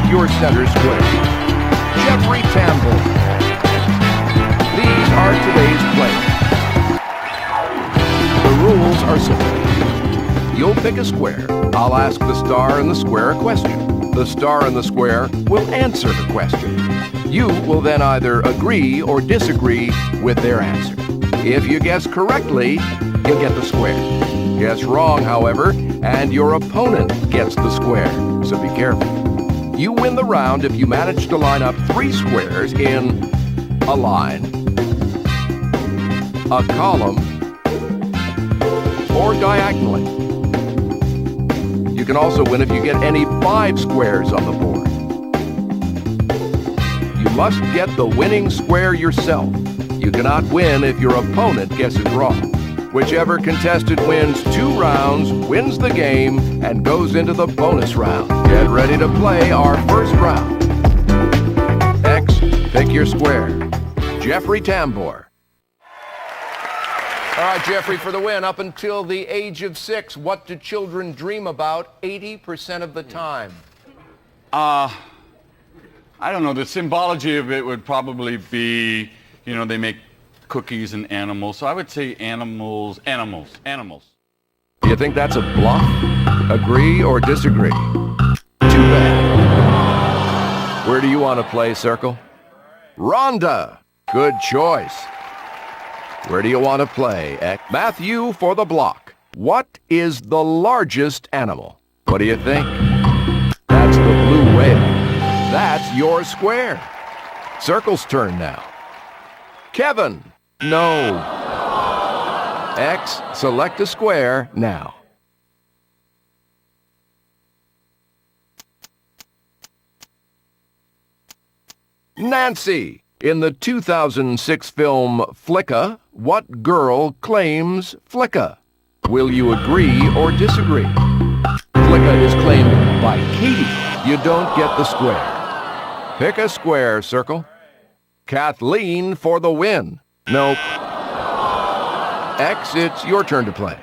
your center square. Jeffrey Tambor. These are today's players. The rules are simple. You'll pick a square. I'll ask the star in the square a question. The star in the square will answer the question. You will then either agree or disagree with their answer. If you guess correctly, you'll get the square. Guess wrong, however, and your opponent gets the square, so be careful. You win the round if you manage to line up 3 squares in a line, a column, or diagonally. You can also win if you get any 5 squares on the board. You must get the winning square yourself. You cannot win if your opponent guesses wrong. Whichever contestant wins 2 rounds wins the game and goes into the bonus round. Get ready to play our first round. X, pick your square. Jeffrey Tambor. All right, Jeffrey, for the win. Up until the age of 6, what do children dream about 80% of the time? I don't know. The symbology of it would probably be, you know, they make cookies and animals. So I would say animals. Do you think that's a bluff? Agree or disagree? Too bad. Where do you want to play, Circle? Rhonda. Good choice. Where do you want to play, X? Matthew for the block. What is the largest animal? What do you think? That's the blue whale. That's your square. Circle's turn now. Kevin. No. X, select a square now. Nancy. In the 2006 film Flicka, what girl claims Flicka? Will you agree or disagree? Flicka is claimed by Katie. You don't get the square. Pick a square, Circle. Kathleen for the win. Nope. X, it's your turn to play.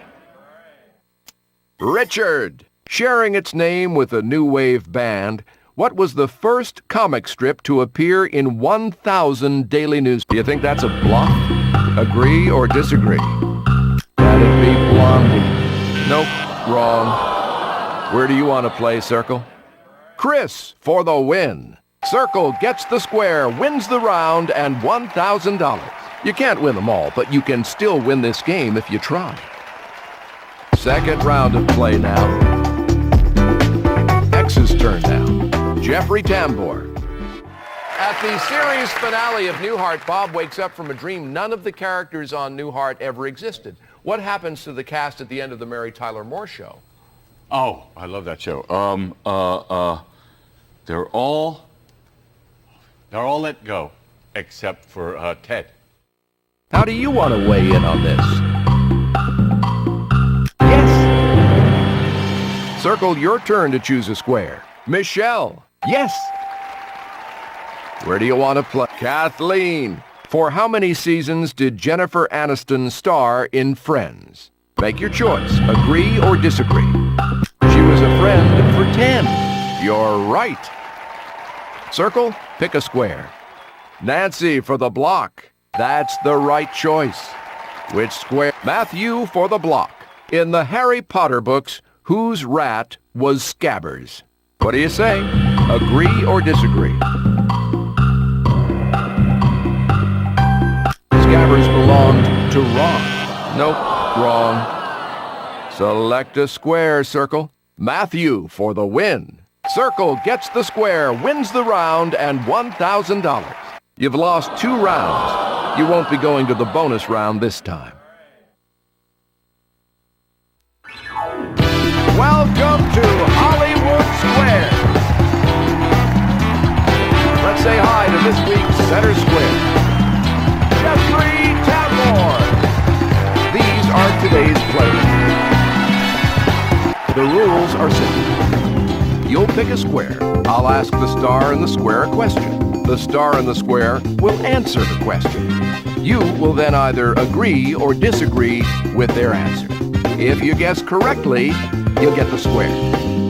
Richard. Sharing its name with a new wave band, what was the first comic strip to appear in 1,000 daily news? Do you think that's a bluff? Agree or disagree? That'd be Blondie. Nope, wrong. Where do you want to play, Circle? Chris for the win. Circle gets the square, wins the round, and $1,000. You can't win them all, but you can still win this game if you try. Second round of play now. X's turn now. Jeffrey Tambor. At the series finale of Newhart, Bob wakes up from a dream none of the characters on Newhart ever existed. What happens to the cast at the end of the Mary Tyler Moore Show? Oh, I love that show. They're all let go, except for Ted. How do you want to weigh in on this? Yes. Circle, your turn to choose a square. Michelle. Yes. Where do you want to play? Kathleen. For how many seasons did Jennifer Aniston star in Friends? Make your choice. Agree or disagree? She was a friend for 10. You're right. Circle, pick a square. Nancy for the block. That's the right choice. Which square? Matthew for the block. In the Harry Potter books, whose rat was Scabbers? What do you say? Agree or disagree? Scabbers belonged to Ron. Nope, wrong. Select a square, Circle. Matthew for the win. Circle gets the square, wins the round, and $1,000. You've lost 2 rounds. You won't be going to the bonus round this time. Welcome to Hollywood Square. Let's say hi to this week's center square. Jeffrey Tambor. These are today's players. The rules are simple. You'll pick a square. I'll ask the star in the square a question. The star in the square will answer the question. You will then either agree or disagree with their answer. If you guess correctly, you'll get the square.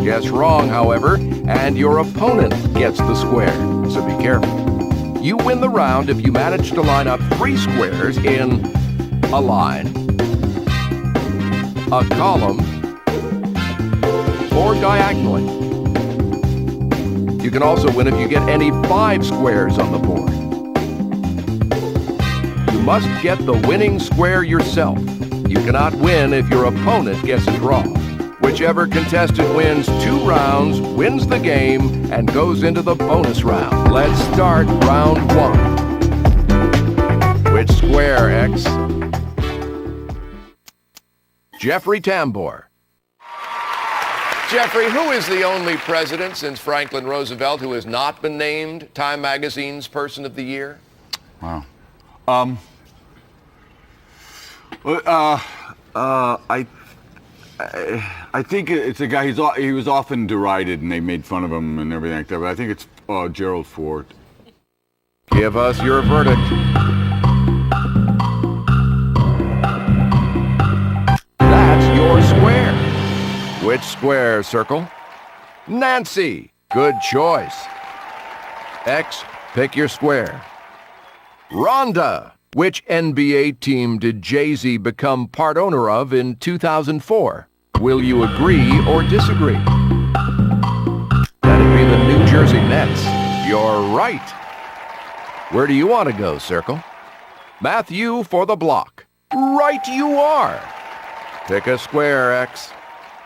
Guess wrong, however, and your opponent gets the square, so be careful. You win the round if you manage to line up 3 squares in a line, a column, or diagonally. You can also win if you get any 5 squares on the board. You must get the winning square yourself. You cannot win if your opponent gets it wrong. Whichever contestant wins 2 rounds wins the game and goes into the bonus round. Let's start round 1. Which square, X? Jeffrey Tambor. Jeffrey, who is the only president since Franklin Roosevelt who has not been named Time Magazine's Person of the Year? Wow. I think it's a guy. He was often derided, and they made fun of him and everything like that. But I think it's Gerald Ford. Give us your verdict. That's your square. Which square, Circle? Nancy. Good choice. X, pick your square. Rhonda. Which NBA team did Jay-Z become part owner of in 2004? Will you agree or disagree? That'd be the New Jersey Nets. You're right. Where do you want to go, Circle? Matthew for the block. Right you are. Pick a square, X.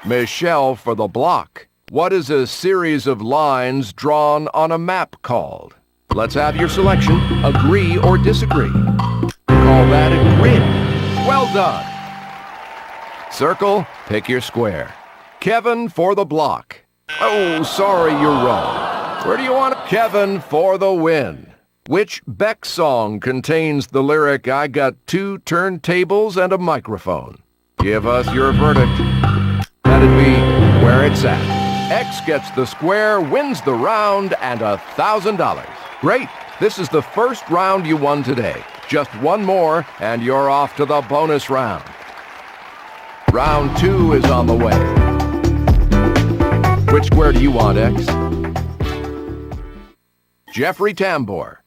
Michelle for the block. What is a series of lines drawn on a map called? Let's have your selection. Agree or disagree. Call that a grid. Well done. Circle, pick your square. Kevin for the block. Oh, sorry, you're wrong. Where do you want it? Kevin for the win. Which Beck song contains the lyric, I got 2 turntables and a microphone? Give us your verdict. That'd be Where It's At. X gets the square, wins the round, and $1,000. Great. This is the first round you won today. Just 1 more, and you're off to the bonus round. Round 2 is on the way. Which square do you want, X? Jeffrey Tambor.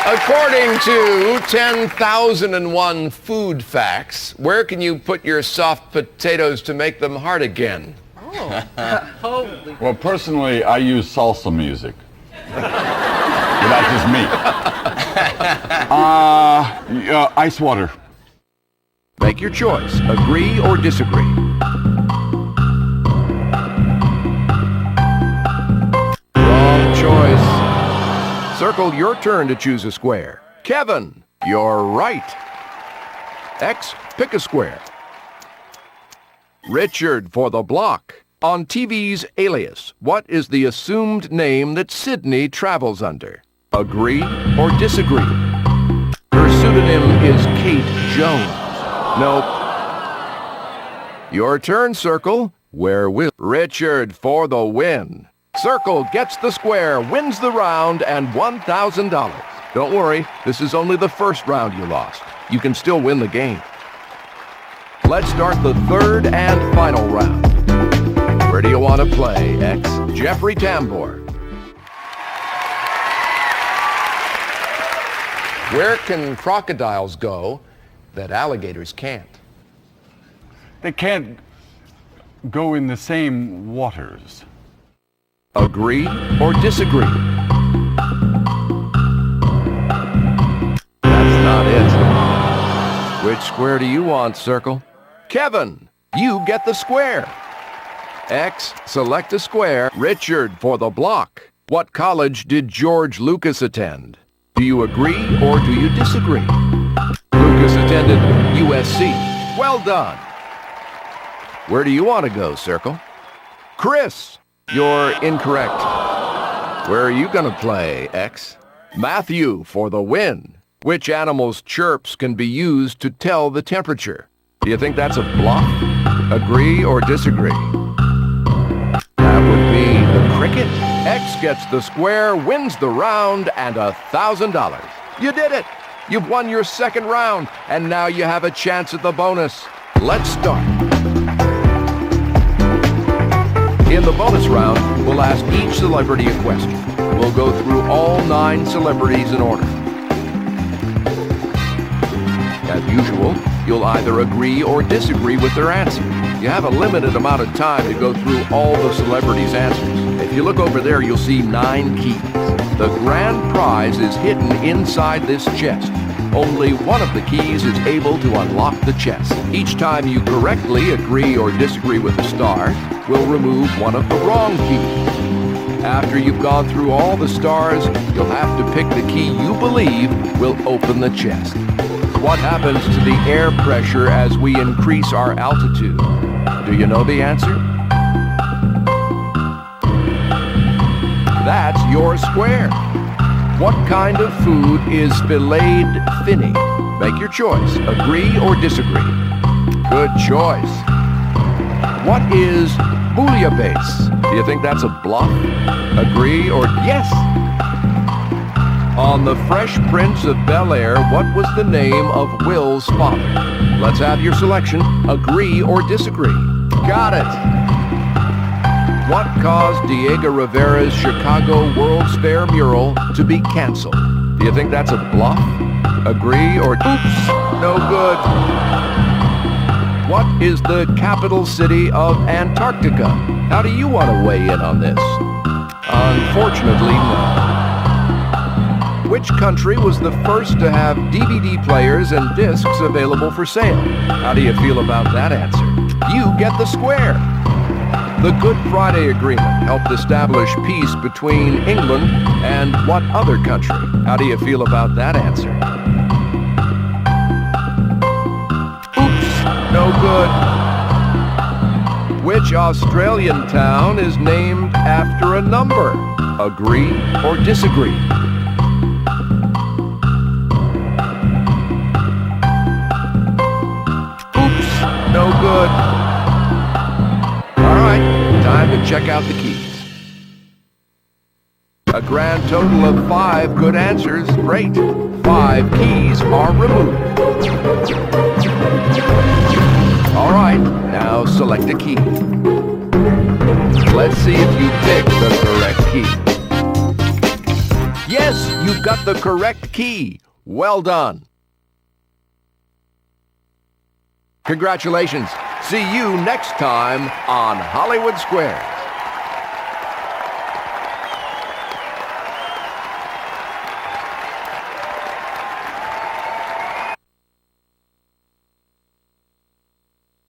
According to 10,001 food facts, where can you put your soft potatoes to make them hard again? Oh, holy. Well, personally, I use salsa music. But that's just me. Ice water. Make your choice. Agree or disagree. Wrong choice. Circle, your turn to choose a square. Kevin, you're right. X, pick a square. Richard for the block. On TV's Alias, what is the assumed name that Sydney travels under? Agree or disagree? Her pseudonym is Kate Jones. Nope. Your turn, Circle. Where will Richard for the win? Circle gets the square, wins the round, and $1,000. Don't worry, this is only the first round you lost. You can still win the game. Let's start the 3rd and final round. Where do you want to play, X? Jeffrey Tambor. Where can crocodiles go that alligators can't? They can't go in the same waters. Agree or disagree? That's not it. Which square do you want, Circle? Kevin, you get the square. X, select a square. Richard for the block. What college did George Lucas attend? Do you agree or do you disagree? Lucas attended USC. Well done. Where do you want to go, Circle? Chris, you're incorrect. Where are you going to play, X? Matthew for the win. Which animal's chirps can be used to tell the temperature? Do you think that's a bluff? Agree or disagree? That would be the cricket. X gets the square, wins the round, and $1,000. You did it! You've won your 2nd round, and now you have a chance at the bonus. Let's start. In the bonus round, we'll ask each celebrity a question. We'll go through all 9 celebrities in order. As usual, you'll either agree or disagree with their answer. You have a limited amount of time to go through all the celebrities' answers. If you look over there, you'll see 9 keys. The grand prize is hidden inside this chest. Only one of the keys is able to unlock the chest. Each time you correctly agree or disagree with a star, we'll remove one of the wrong keys. After you've gone through all the stars, you'll have to pick the key you believe will open the chest. What happens to the air pressure as we increase our altitude? Do you know the answer? That's your square. What kind of food is filleted finny? Make your choice. Agree or disagree. Good choice. What is bouillabaisse? Do you think that's a bluff? Agree or yes? On The Fresh Prince of Bel-Air, what was the name of Will's father? Let's have your selection. Agree or disagree. Got it. What caused Diego Rivera's Chicago World's Fair mural to be canceled? Do you think that's a bluff? Agree or oops, no good. What is the capital city of Antarctica? How do you want to weigh in on this? Unfortunately, no. Which country was the first to have DVD players and discs available for sale? How do you feel about that answer? You get the square. The Good Friday Agreement helped establish peace between England and what other country? How do you feel about that answer? Oops, no good. Which Australian town is named after a number? Agree or disagree? Oops, no good. Time to check out the keys. A grand total of 5 good answers. Great. 5 keys are removed. All right, now select a key. Let's see if you picked the correct key. Yes, you've got the correct key. Well done. Congratulations. See you next time on Hollywood Square.